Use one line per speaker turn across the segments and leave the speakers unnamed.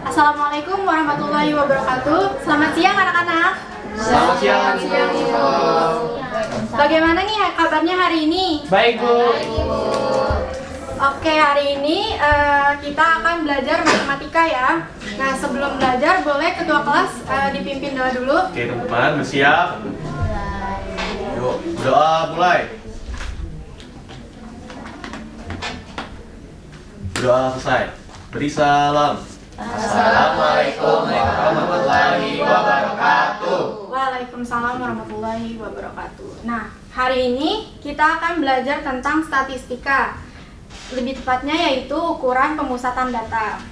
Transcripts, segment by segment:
Assalamualaikum warahmatullahi wabarakatuh. Selamat siang anak-anak.
Selamat siang.
Bagaimana nih kabarnya hari ini?
Baik, Bu.
Oke, hari ini kita akan belajar matematika ya. Nah, sebelum belajar boleh ketua kelas dipimpin doa dulu.
Oke, teman-teman, bersiap. Yuk, doa mulai. Doa selesai. Beri salam. Assalamualaikum warahmatullahi wabarakatuh.
Waalaikumsalam warahmatullahi wabarakatuh. Nah, hari ini kita akan belajar tentang statistika. Lebih tepatnya yaitu ukuran pemusatan data.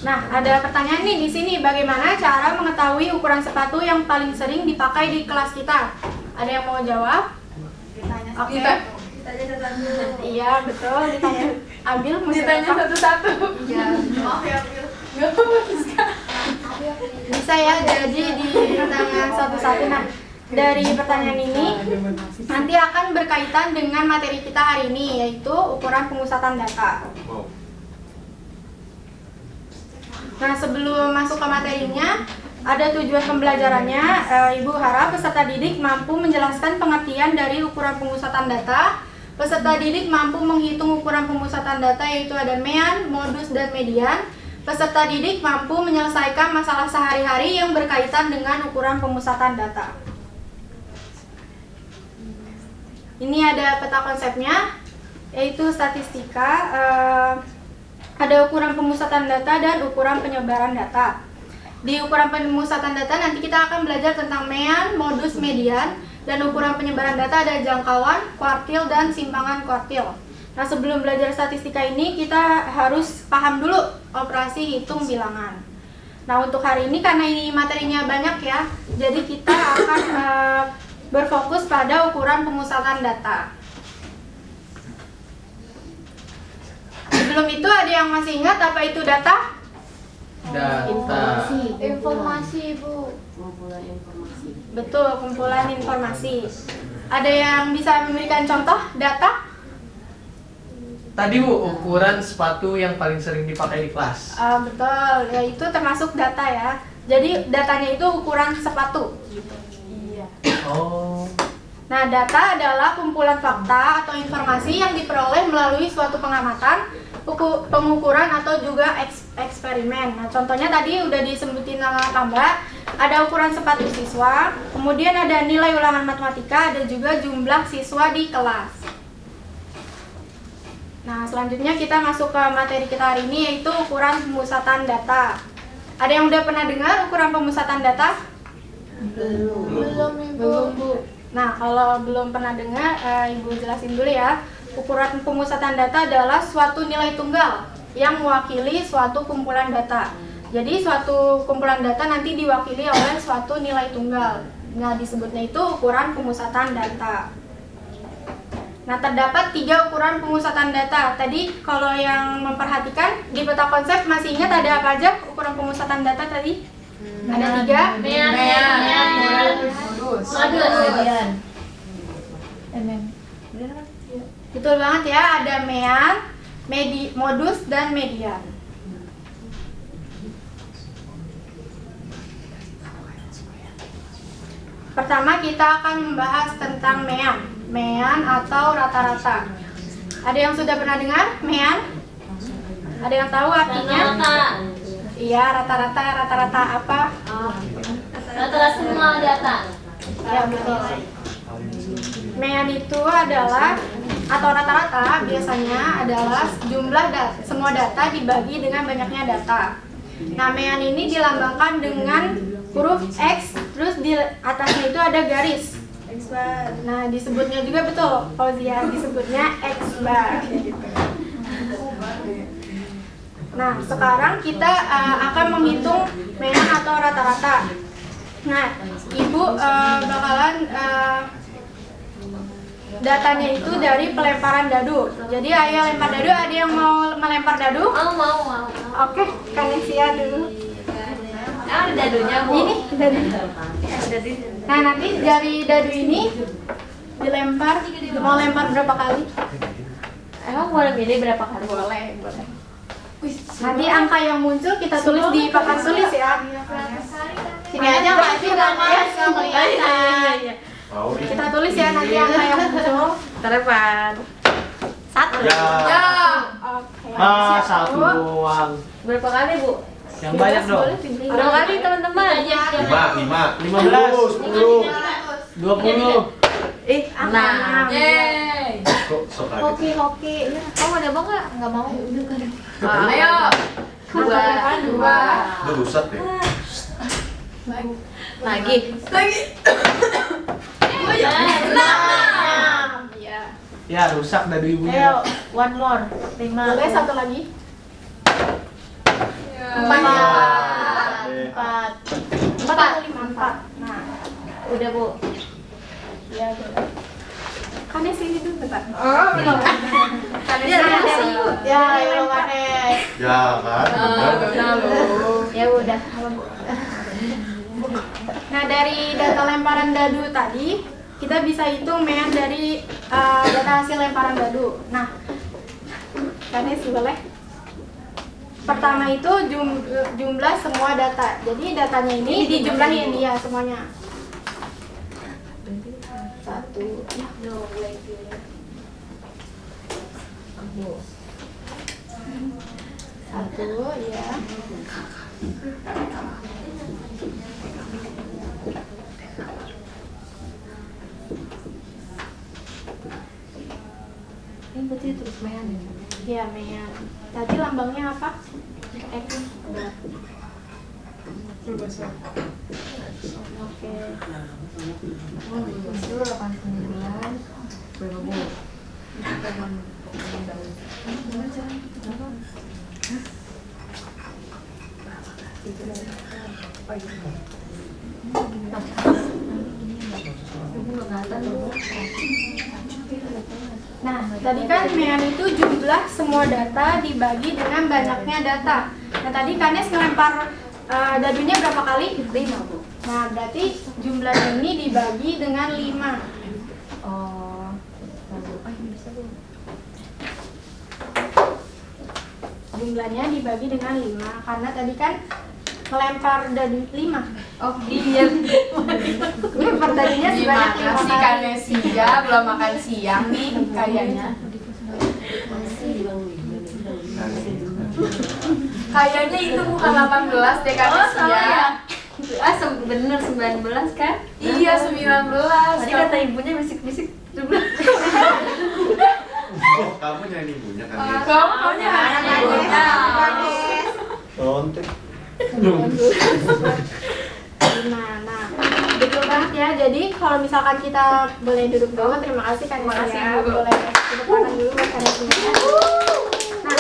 Nah, ada pertanyaan nih di sini, bagaimana cara mengetahui ukuran sepatu yang paling sering dipakai di kelas kita? Ada yang mau jawab? Oke. Iya, betul, ditanya. Ambil ditanya satu-satu. Iya, maaf ya, bisa ya, jadi ditanya satu-satu. Nah, dari pertanyaan ini nanti akan berkaitan dengan materi kita hari ini, yaitu ukuran pemusatan data. Nah, sebelum masuk ke materinya, ada tujuan pembelajarannya. Ibu harap peserta didik mampu menjelaskan pengertian dari ukuran pemusatan data. Peserta didik mampu menghitung ukuran pemusatan data, yaitu ada mean, modus, dan median. Peserta didik mampu menyelesaikan masalah sehari-hari yang berkaitan dengan ukuran pemusatan data. Ini ada peta konsepnya, yaitu statistika. Ada ukuran pemusatan data dan ukuran penyebaran data. Di ukuran pemusatan data nanti kita akan belajar tentang mean, modus, median. Dan ukuran penyebaran data ada jangkauan, kuartil, dan simpangan kuartil. Nah, sebelum belajar statistika ini kita harus paham dulu operasi hitung bilangan. Nah, untuk hari ini karena ini materinya banyak ya, jadi kita akan berfokus pada ukuran pemusatan data. Sebelum itu ada yang masih ingat apa itu data? Informasi, Bu.
Kumpulan informasi.
Betul, kumpulan informasi. Ada yang bisa memberikan contoh data?
Tadi, Bu, ukuran sepatu yang paling sering dipakai di kelas.
Betul, ya itu termasuk data ya. Jadi datanya itu ukuran sepatu. Iya.
Oh.
Nah, data adalah kumpulan fakta atau informasi yang diperoleh melalui suatu pengamatan, pengukuran atau juga eksperimen. Nah, contohnya tadi udah disebutin sama Mbak, ada ukuran sepatu siswa, kemudian ada nilai ulangan matematika, ada juga jumlah siswa di kelas. Nah, selanjutnya kita masuk ke materi kita hari ini, yaitu ukuran pemusatan data. Ada yang udah pernah dengar ukuran pemusatan data? Belum, Bu. Nah, kalau belum pernah dengar, Ibu jelasin dulu ya. Ukuran pemusatan data adalah suatu nilai tunggal yang mewakili suatu kumpulan data. Jadi suatu kumpulan data nanti diwakili oleh suatu nilai tunggal. Nah, disebutnya itu ukuran pemusatan data. Nah, terdapat 3 ukuran pemusatan data. Tadi kalau yang memperhatikan di peta konsep masih ingat ada apa aja ukuran pemusatan data tadi? Ada 3.
Mean, modus, median.
Betul banget ya, ada mean, modus, dan median. Pertama kita akan membahas tentang mean atau rata-rata. Ada yang sudah pernah dengar mean? Ada yang tahu artinya? Iya, rata-rata apa?
Rata-rata semua data.
Ya, betul. Mean itu adalah atau rata-rata biasanya adalah jumlah semua data dibagi dengan banyaknya data. Nah, mean ini dilambangkan dengan huruf X, terus di atasnya itu ada garis. X bar. Nah, disebutnya juga betul, Fauzia, disebutnya X bar. Nah, sekarang kita akan menghitung mean atau rata-rata. Nah, Ibu bakalan datanya itu dari pelemparan dadu. Jadi ayo lempar dadu, ada yang mau melempar dadu?
Mau.
Oke, Kanesia dulu.
Ada dadunya, Bu.
Ini dadu. Nah, nanti dari dadu ini dilempar, mau lempar berapa kali?
Emang boleh milih berapa kali?
Boleh. Nanti angka yang muncul kita tulis di papan tulis ya. Sini aja Mbak Aci nggak kelihatan.
Mau di.
Kita tulis ya nanti angka yang muncul.
Depan. Satu.
Ya.
Oke.
Satu doang.
Berapa kali Bu?
Yang banyak dong.
Berapa kali teman-teman?
5.
15,
10.
20.
Angkanya.
Kok sok kaget?
Hoki. Kamu ada apa nggak? Nggak mau.
Ayo. Dua.
Udah rusak deh.
Lagi.
Iya.
Ya rusak dadu
Ayo,
ibunya.
one more. 5.
Boleh satu lagi. 4.
Deh.
4.
4 atau 5? 4. Nah,
Udah Bu.
iya boleh. Kanes sini dulu bentar.
Belum.
Kanes dari. Ya, belum Kanes.
Ya kan.
Ya udah.
Nah, dari data lemparan dadu tadi, kita bisa hitung mean dari data hasil lemparan dadu. Nah, Kanes boleh. Pertama itu jumlah semua data. Jadi datanya ini dijumlahin ya semuanya. 1. Satu, ya.
Ini berarti terus main ya?
Iya, mean. Tadi lambangnya apa? X. Oke.
Itu 89. Berapa Bu?
Nah, tadi kan mean itu jumlah semua data dibagi dengan banyaknya data. Nah, tadi Kanes ngelempar dadunya berapa kali? 5, Bu. Nah, berarti jumlah ini dibagi dengan 5.
Oh. Bisa Bu.
Jumlahnya dibagi dengan 5 karena tadi kan melempar dadu 5.
Oh iya.
Lempar dadunya sebanyak 5
Gimana sih
kali.
Kanesia belum makan siang nih kayaknya. Kayaknya itu bukan 18 deh Kanesia.
Bener 19 kan?
Iya 19.
Tadi kata ibunya bisik-bisik 17.
Oh, kamu nyanyi ibunya kan?
Kamu nyari ibunya.
Tontek.
5. Nah, betul banget ya. Jadi kalau misalkan kita boleh duduk dulu, terima kasih kan.
Terima kasih,
ya.
Bu.
Boleh tepuk tangan dulu buat Kanesnya. Nah,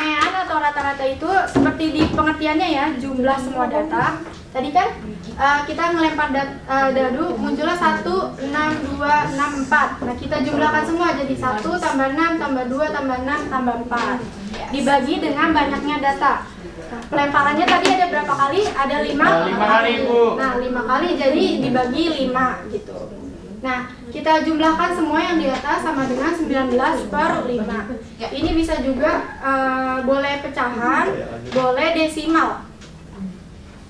mean atau rata-rata itu seperti di pengertiannya ya, jumlah semua data. Tadi kan kita ngelempar dadu munculnya 1, 6, 2, 6, 4. Nah, kita jumlahkan semua jadi 1 tambah 6 tambah 2 tambah 6 tambah 4. Dibagi dengan banyaknya data. Nah, pelemparannya tadi ada berapa kali? Ada 5.
5 kali, Bu.
Nah, 5 kali jadi dibagi 5 gitu. Nah, kita jumlahkan semua yang di atas sama dengan 19/5. Ini bisa juga boleh pecahan, boleh desimal.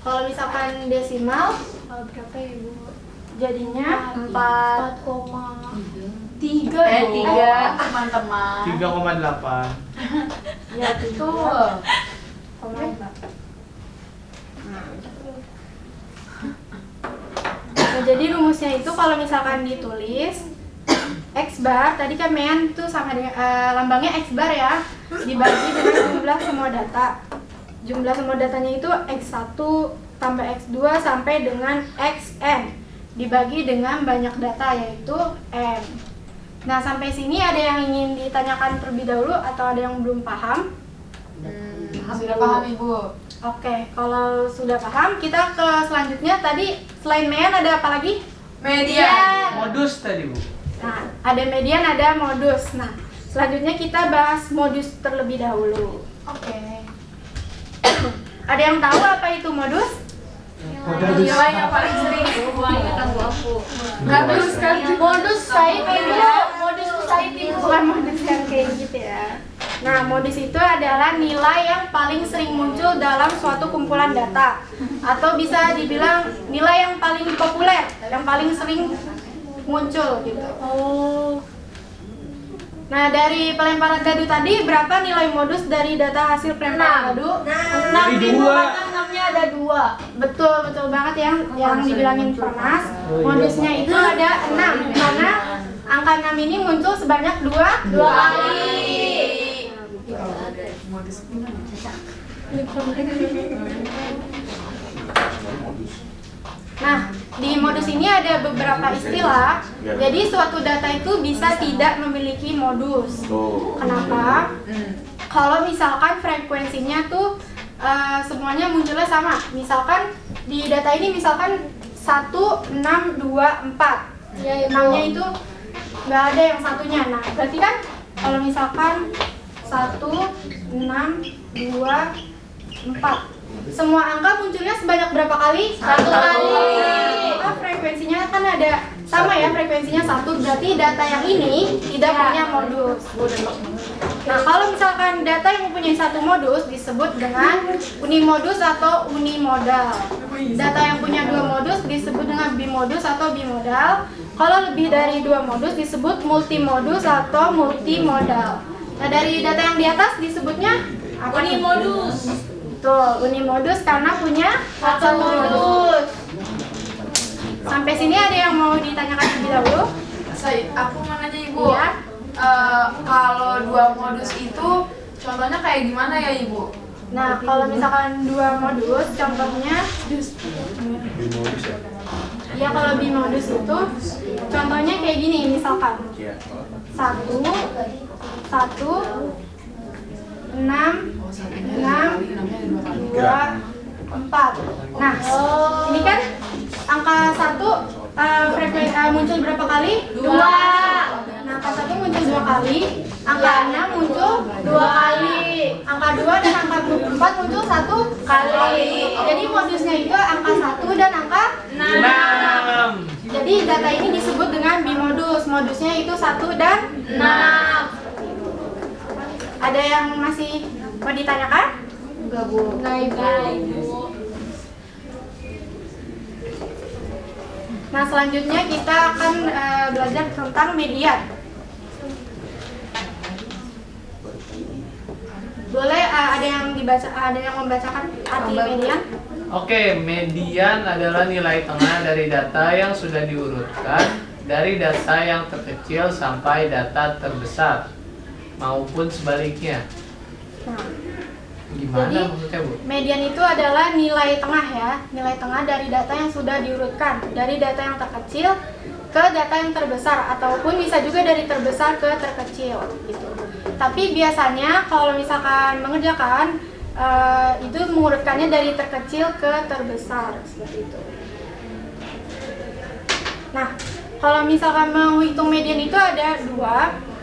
Kalau misalkan desimal berapa ya Bu? Jadinya 4,3.
3 teman-teman.
3,8.
Ya, itu. Nah, jadi rumusnya itu kalau misalkan ditulis X bar, tadi kan mean itu sama dengan lambangnya X bar ya, dibagi dengan jumlah semua data. Jumlah semua datanya itu X1 tambah X2 sampai dengan Xn dibagi dengan banyak data yaitu N. Nah, sampai sini ada yang ingin ditanyakan terlebih dahulu atau ada yang belum paham?
Sudah paham Ibu.
Oke, kalau sudah paham, kita ke selanjutnya. Tadi selain mean ada apa lagi?
Media.
Modus tadi Bu.
Nah, ada median, ada modus. Nah, selanjutnya kita bahas modus terlebih dahulu.
Oke.
Ada yang tahu apa itu modus?
Nilai yang paling sering.
Ingat aku.
Modus kan modus saya Ibu. Modus saya Ibu.
Bukan modus yang kayak gitu ya. Nah, modus itu adalah nilai yang paling sering muncul dalam suatu kumpulan data, atau bisa dibilang nilai yang paling populer, yang paling sering muncul gitu. Nah, dari pelemparan dadu tadi berapa nilai modus dari data hasil pelemparan dadu? 6.
Jadi 2.
Enamnya ada 2.
Betul banget yang dibilangin Farnas. Modusnya itu ada 6 karena angka 6 ini muncul sebanyak 2 kali. Nah, di modus ini ada beberapa istilah. Jadi suatu data itu bisa tidak memiliki modus. Kenapa? Kalau misalkan frekuensinya tuh semuanya munculnya sama. Misalkan di data ini misalkan 1, 6, 2, 4. Ya, 6-nya itu nggak ada yang satunya. Nah, berarti kan kalau misalkan 1, 6, 2, 4. Semua angka munculnya sebanyak berapa kali?
1 kali.
Maka frekuensinya kan ada sama ya, frekuensinya 1, berarti data yang ini tidak punya modus. Nah, kalau misalkan data yang mempunyai satu modus disebut dengan unimodus atau unimodal. Data yang punya 2 modus disebut dengan bimodus atau bimodal. Kalau lebih dari 2 modus disebut multimodus atau multimodal. Nah, dari data yang di atas disebutnya apa nih?
Unimodus.
Betul, unimodus karena punya satu modus. Sampai sini ada yang mau ditanyakan terlebih dahulu?
Aku mau nanya Ibu.
Iya.
Kalau 2 modus itu contohnya kayak gimana ya Ibu?
Nah, kalau misalkan 2 modus, contohnya,
Bimodus ya?
ya kalau bimodus itu, contohnya kayak gini, misalkan
Iya.
1, 6, 2, 4. Nah, ini kan angka 1 muncul berapa kali? 2. Nah, angka 1 muncul 2 kali, angka 6 muncul 2 kali, angka 2 dan angka 4 muncul 1 kali. Jadi modusnya itu angka 1 dan angka 6. Jadi data ini disebut dengan bimodus. Modusnya itu 1 dan 6. Ada yang masih mau ditanyakan?
Enggak Bu.
Nah, selanjutnya kita akan belajar tentang median. Boleh ada yang membacakan arti median?
Oke, median adalah nilai tengah dari data yang sudah diurutkan dari data yang terkecil sampai data terbesar maupun sebaliknya.
Nah,
Gimana
Jadi,
maksudnya, Bu?
median itu adalah nilai tengah ya, nilai tengah dari data yang sudah diurutkan, dari data yang terkecil ke data yang terbesar, ataupun bisa juga dari terbesar ke terkecil gitu. Tapi biasanya kalau misalkan mengerjakan itu mengurutkannya dari terkecil ke terbesar seperti itu. Nah, kalau misalkan menghitung median itu ada 2.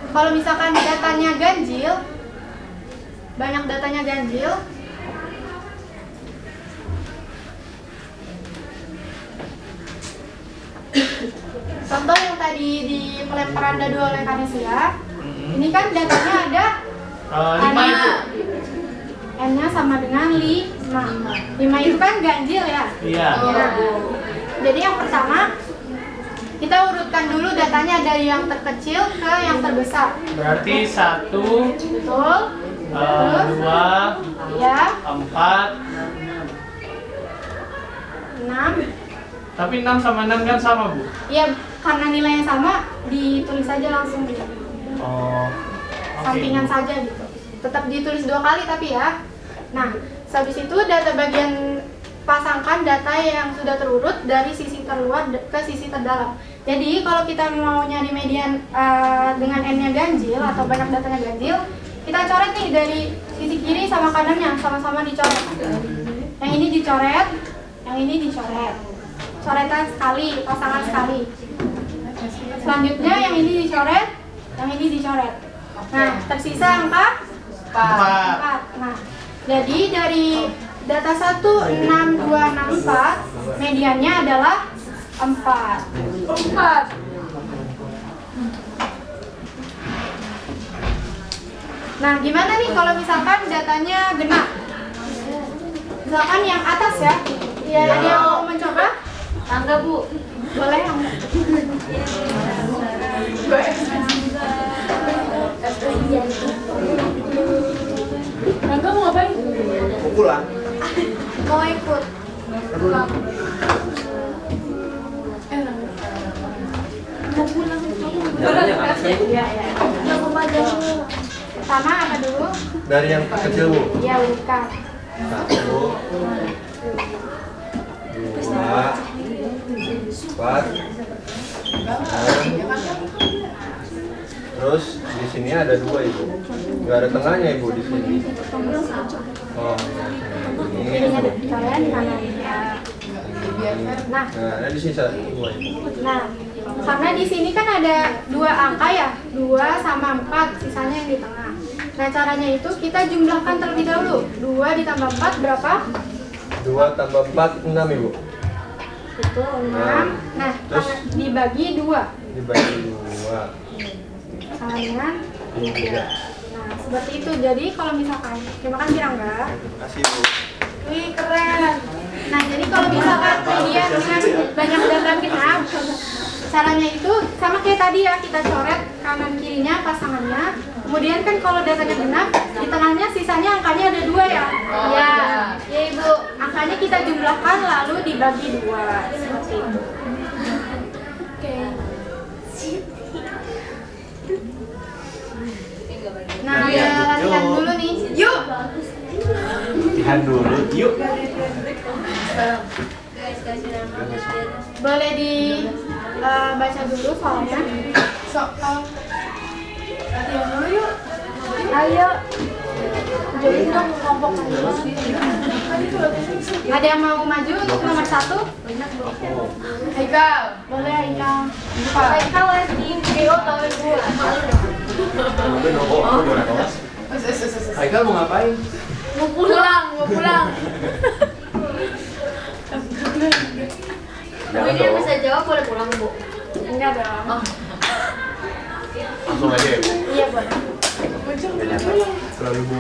Kalau misalkan datanya ganjil, banyak datanya ganjil, contoh yang tadi di pelemparan dadu oleh Kanesia, ini kan datanya ada
5 itu.
N-nya sama dengan 5. 5 itu kan ganjil ya.
Iya.
Nah, jadi yang pertama kita urutkan dulu datanya dari yang terkecil ke yang terbesar.
Berarti 1,
Betul?
2,
Ya,
4.
6.
Tapi 6 sama 6 kan sama, Bu?
Ya, karena nilainya sama, ditulis saja langsung gitu.
Oh.
Sampingan saja gitu. Tetap ditulis 2 kali tapi ya. Nah, habis itu data bagian pasangkan data yang sudah terurut dari sisi terluar ke sisi terdalam. Jadi kalau kita mau nyari median dengan n-nya ganjil atau banyak datanya ganjil, kita coret nih dari sisi kiri sama kanannya sama-sama dicoret. Yang ini dicoret, yang ini dicoret. Coretan sekali, pasangan sekali. Selanjutnya yang ini dicoret, yang ini dicoret. Nah, tersisa angka 4. Nah, jadi dari data 1, 6, 2, 6, 4, mediannya adalah 4. Nah, gimana nih kalau misalkan datanya genap? Misalkan yang atas ya.
Iya.
Ada yang mau mencoba?
Angga Bu.
Boleh yang
Rangga mau ngapain?
Mau pulang?
mau ikut?
Jalannya nggak sih?
Iya, iya. Pertama apa dulu?
Dari yang kecil Bu.
Ya, bukan.
1, 2, 4, 6. Terus di sini ada 2 Ibu. Nggak ada tengahnya Ibu di sini. Oh, ini.
Kalian di kanan. Nah,
Nah, di sini 2 Ibu.
nah, karena di sini kan ada 2 angka ya, 2 sama 4, sisanya yang di tengah. Nah, caranya itu kita jumlahkan terlebih dahulu. 2 ditambah 4 berapa?
2 tambah 4, 6 Ibu.
Itu 6. Nah,
Terus?
dibagi 2.
Dibagi 2.
Kalian
3.
Nah, seperti itu. Jadi kalau misalkan, terima kasih Rangga.
Kasih Bu.
Wih, keren. Nah, jadi kalau misalkan kalian dengan banyak data genap, caranya itu sama kayak tadi ya, kita coret kanan kirinya pasangannya. Kemudian kan kalau datanya genap, di tengahnya sisanya angkanya ada 2 ya. Ya, ya Ibu. Angkanya kita jumlahkan lalu dibagi 2. Seperti itu. Oke. Nah, ya latihan dulu nih. Yuk.
Latihan dulu, yuk.
Boleh dibaca dulu soalnya.
Latihan dulu yuk.
Ayo. Jadi dong kelompok. Ada yang mau maju untuk nomor 1?
Haikal.
Boleh Haikal.
Haikal lagi video tahu Bu.
Haikal mau ngapain?
Mau pulang, mau pulang.
Bu ini yang bisa jawab boleh pulang Bu.
Enggak dong.
Langsung aja ya Bu.
Iya boleh.
Terlalu Bu.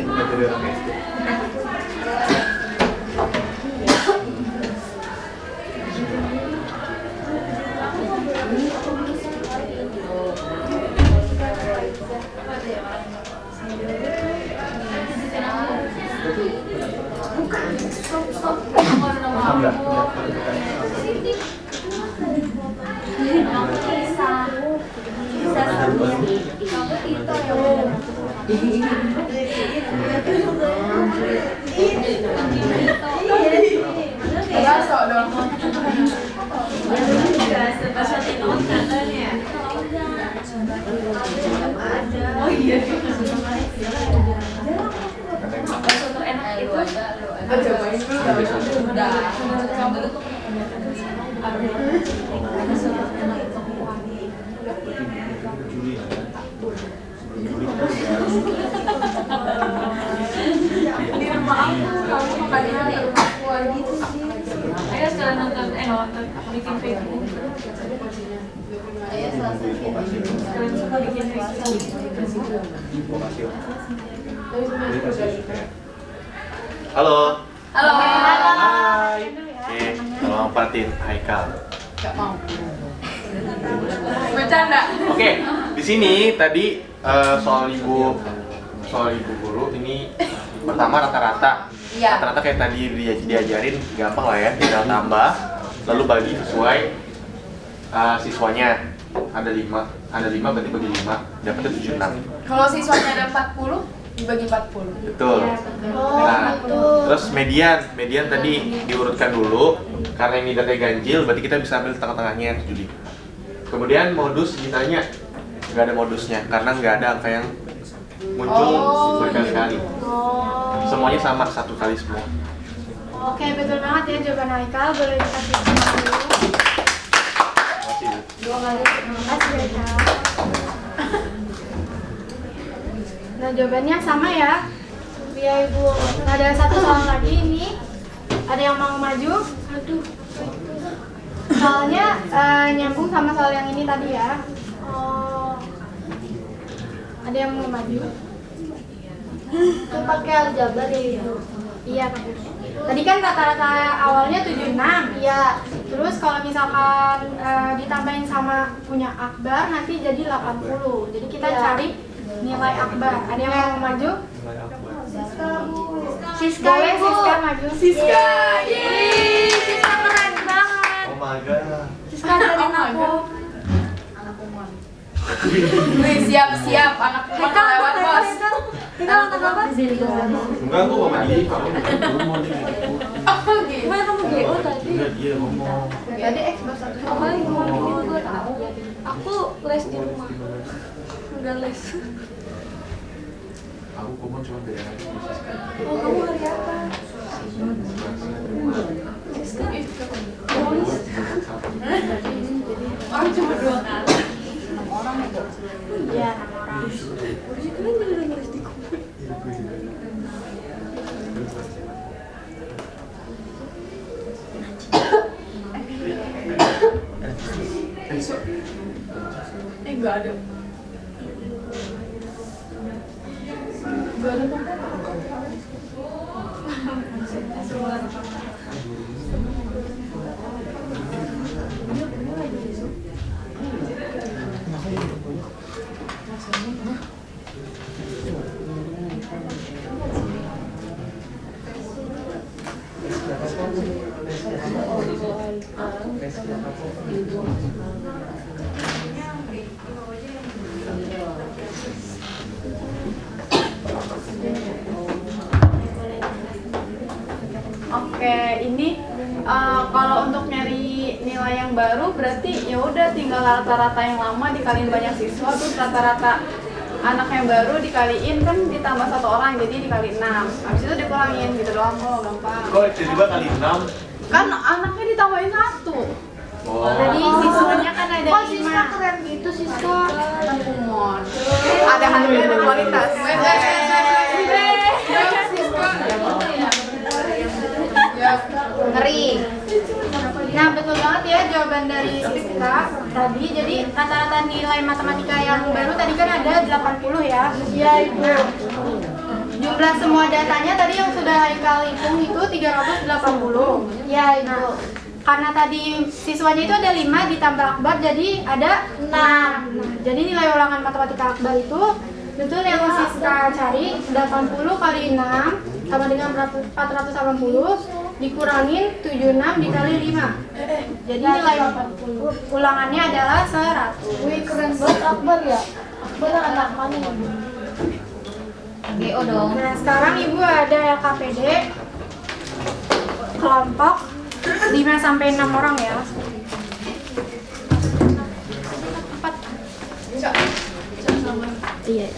Masuk dong. Oh iya. Aja main dulu. Udah. Di rumah aku, kamu makannya di rumah aku gitu sih.
Ayo sekarang nonton bikin Facebook. Sekarang bikin Facebook.
Halo.
Halo.
Hai. Oke, tolong perhatiin Haikal.
Gak mau. Bercanda.
Oke, di sini tadi soal ibu guru ini pertama rata-rata.
Iya.
Rata-rata kayak tadi diajarin gampang lah ya, tinggal tambah lalu bagi sesuai siswanya. Ada 5 berarti bagi 5 dapatnya 76.
Kalau siswanya ada 40, dibagi 40.
Betul.
Oh,
Nah,
betul.
terus median tadi diurutkan dulu karena ini datanya ganjil, berarti kita bisa ambil tengah-tengahnya 75. Kemudian modus ditanya, nggak ada modusnya karena nggak ada angka yang muncul berkali-kali.
Oh.
Semuanya sama, satu kali semua.
Oke, betul banget ya jawaban Haikal. Boleh dikasih semangat dulu.
Makasih, Bu.
2 kali. Terima kasih Haikal. Nah, jawabannya sama ya. Iya, Ibu. Nah, ada satu soal lagi ini. Ada yang mau maju? Aduh. Soalnya nyambung sama soal yang ini tadi ya. Ada yang mau maju?
Itu pakai aljabar ya itu.
Iya, pakai. Tadi kan rata-rata awalnya 76. Iya. Terus kalau misalkan ditambahin sama punya akbar nanti jadi 80. Jadi kita
Iya.
cari nilai akbar. Ada yang mau maju?
Nilai akbar.
Siska
Boleh
ya, Bu.
Siska maju.
Siska, yeay, Siska keren banget.
Oh my god.
Siska ajarin aku.
Wih, siap-siap, anak rumah lewat bos.
Kita nonton apa?
Enggak, aku mau mandi. Aku mau di.
Oh gitu.
Gimana kamu GO tadi?
Enggak, dia ngomong.
Tadi X bahasa satu.
Apa yang mau gue tahu? Aku les di rumah. Enggak les.
Aku ngomong cuma beda aja.
Oh, kamu hari apa?
Orang cuma 2 kali.
Iya, 6 orang.
Kalian juga nulis di komik.
Enggak ada. Oke, ini kalau untuk nyari nilai yang baru berarti ya udah tinggal rata-rata yang lama dikaliin banyak siswa, terus rata-rata anak yang baru dikaliin kan ditambah 1 orang jadi dikali 6. Habis itu dikurangin gitu doang kok, gampang.
Kok tiba-tiba kali 6?
Kan anaknya ditambahin 1.
Oh.
Tadi siswanya kan ada
Kok Siska
5.
keren gitu Siska?
Kumon. Ada harga ada kualitas.
Ngeri. Nah, betul banget ya jawaban dari Siska tadi. Jadi rata-rata nilai matematika yang baru tadi kan ada 80 ya.
Iya itu.
Nah, jumlah semua datanya tadi yang sudah Haikal hitung itu 380.
Iya itu.
Nah, karena tadi siswanya itu ada 5 ditambah akbar jadi ada 6. Nah, jadi nilai ulangan matematika akbar itu betul yang Siska cari 80 kali 6 sama dengan 480 dikurangin 76 dikali 5. Jadi nilai ulangannya adalah 100.
Wih keren banget Akbar ya. Akbar anak mana ya? GO dong.
Nah, sekarang Ibu ada LKPD kelompok 5 sampai 6 orang ya. 4. Iya.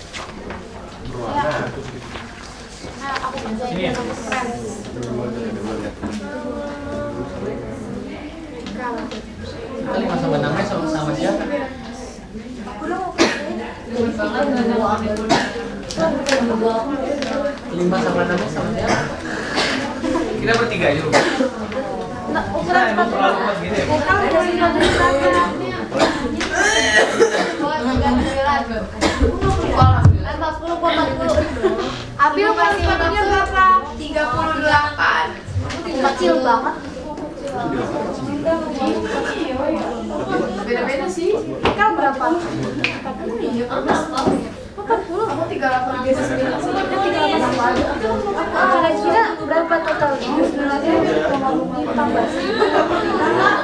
Nah, aku kerjain
Ini ya?
keren.
Kali masa menangnya sama siapa? Lima sama enamnya sama siapa? Kita bertiga aja.
Nah,
Nah,
ukuran
emang terlalu kuat gitu ya?
Abi
Ibu
ukuran
kasih
sepatunya
waktu
berapa?
38.
Kecil banget.
Beda-beda sih.
Kan berapa?
40. Aku 38 biasa 9 sih.
Kira-kira berapa totalnya?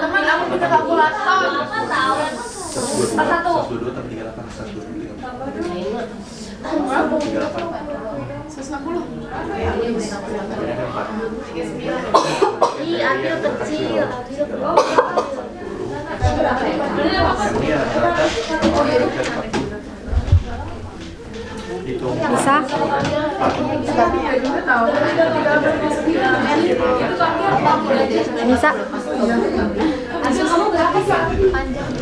Teman aku punya kalkulator.
122 tambah 38
160.
Ih, Abil kecil.
Bisa?
Tapi ya juga tahu. 38 itu tapi
Bisa?
hasil kamu berapa sih? Panjang.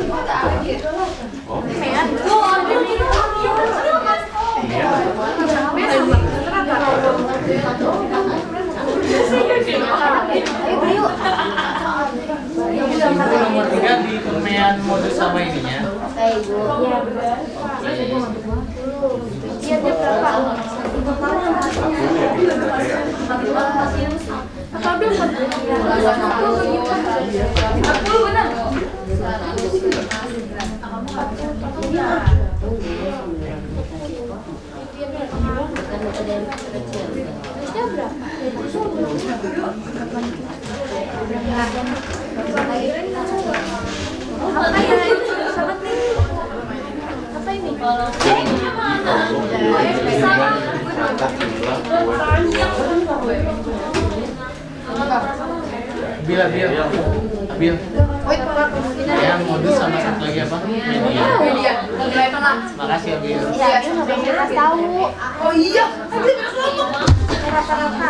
Ayo, yuk.
nomor 3 di pemean modus sama ininya.
Kayak Ibu.
Iya, benar. Iya, dia berapa? Atau dia 40 benar. Terusnya berapa? Apa ini?
Bila. Yang modus sama satu lagi apa? Media. Makasih ya Bil.
Iya, dia nggak boleh kasih tahu.
Oh iya.
Rata-rata.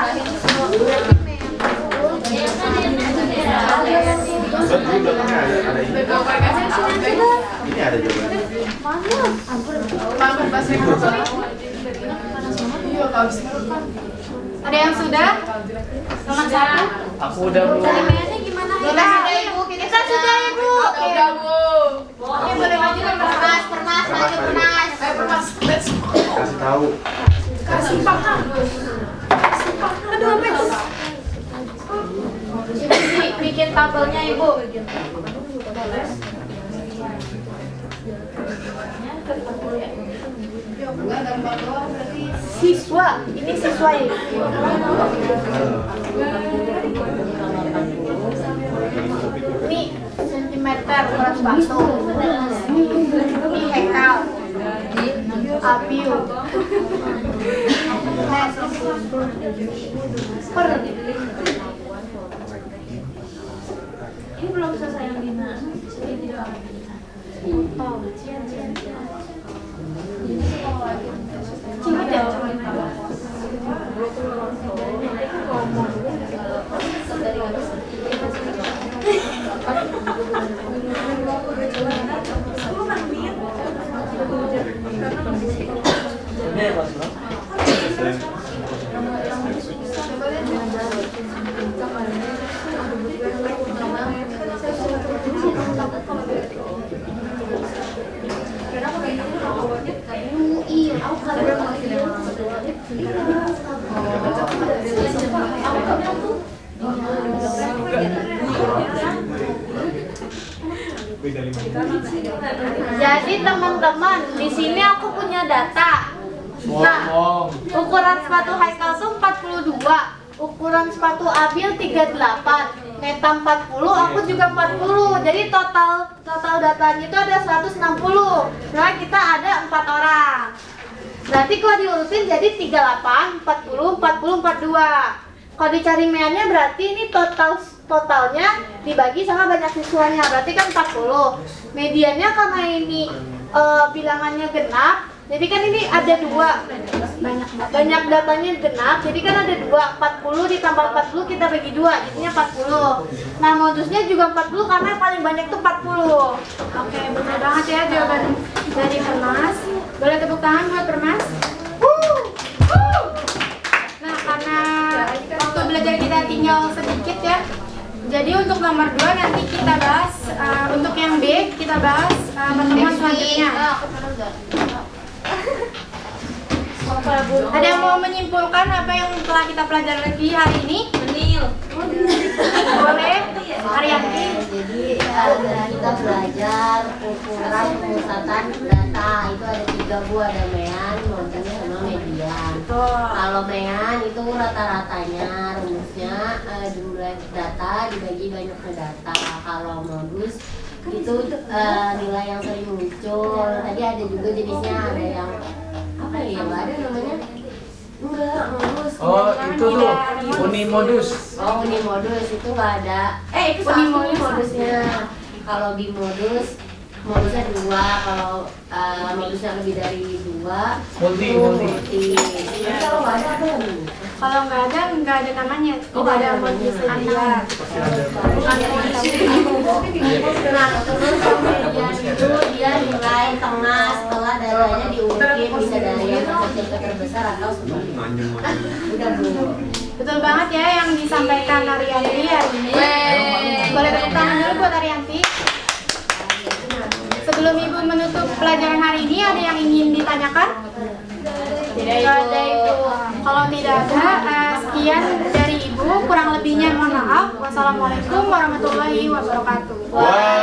Betul, belakangnya ada ini. Ini ada jawabannya.
Ada yang sudah? Nomor 1.
Aku udah belum.
Kalimatnya gimana?
Kita sudah Ibu. Kita sudah Ibu.
Udah, Bu.
Oke, boleh maju nomor 1.
Permas, maju permas.
Kasih tahu.
Kasih paham. Aduh, apa itu?
Bikin tabelnya Ibu. Siswa, ini siswa ya. Ini sentimeter ukuran batu. Ini hekal. Abiu. Per.
Ini belum selesai yang Dina. Ini tidak.
Cimit ya?
Iya, aku kalau jadi teman-teman, di sini aku punya data. Nah, ukuran sepatu Haikal tuh 42, ukuran sepatu Abil 38, Neta 40, aku juga 40. Jadi total datanya itu ada 160. Nah, kita ada 4 orang. Berarti kalau diurutin jadi 38, 40, 40, 42. Kalau dicari meannya berarti ini totalnya dibagi sama banyak siswanya, berarti kan 40. Mediannya karena ini bilangannya genap, jadi kan ini ada 2. Banyak datanya genap, jadi kan ada 2. 40 ditambah 40 kita bagi 2, jadinya 40. Nah, modusnya juga 40 karena yang paling banyak tuh 40.
Oke, benar banget ya jawaban dari Permas. Boleh tepuk tangan buat Permas? Nah, karena waktu belajar kita tinggal sedikit ya. Jadi untuk nomor 2 nanti kita bahas, untuk yang B kita bahas pertemuan selanjutnya. Ada yang mau menyimpulkan apa yang telah kita pelajari hari ini? Boleh, Arianti.
Jadi kita belajar ukuran pemusatan data itu ada 3 Bu, ada mean, modus sama median. Kalau mean itu rata-ratanya, rumusnya jumlah data dibagi banyaknya data. Kalau modus itu nilai yang sering muncul. Tadi ada juga jenisnya, ada yang apa ya, nggak ada namanya. Enggak, modus.
Oh, itu tuh unimodus.
Oh, unimodus itu nggak ada. Itu
Unimodus.
modusnya. Kalau bimodus, modusnya 2. Kalau modusnya lebih dari 2,
Multi.
Jadi kalau nggak ada apa ya, Bu?
Kalau nggak ada namanya. Tidak ada modus saja.
Nah, terus kemudian itu dia nilai tengah setelah datanya diurutin, bisa dari yang terkecil ke terbesar atau sebaliknya. Udah Bu.
Betul banget ya yang disampaikan Arianti hari ini. Boleh tepuk tangan dulu buat Arianti. Sebelum Ibu menutup pelajaran hari ini, ada yang ingin ditanyakan?
Tidak ada Ibu.
Kalau tidak ada, sekian dari Ibu. Kurang lebihnya mohon maaf. Wassalamualaikum warahmatullahi wabarakatuh.
Wah.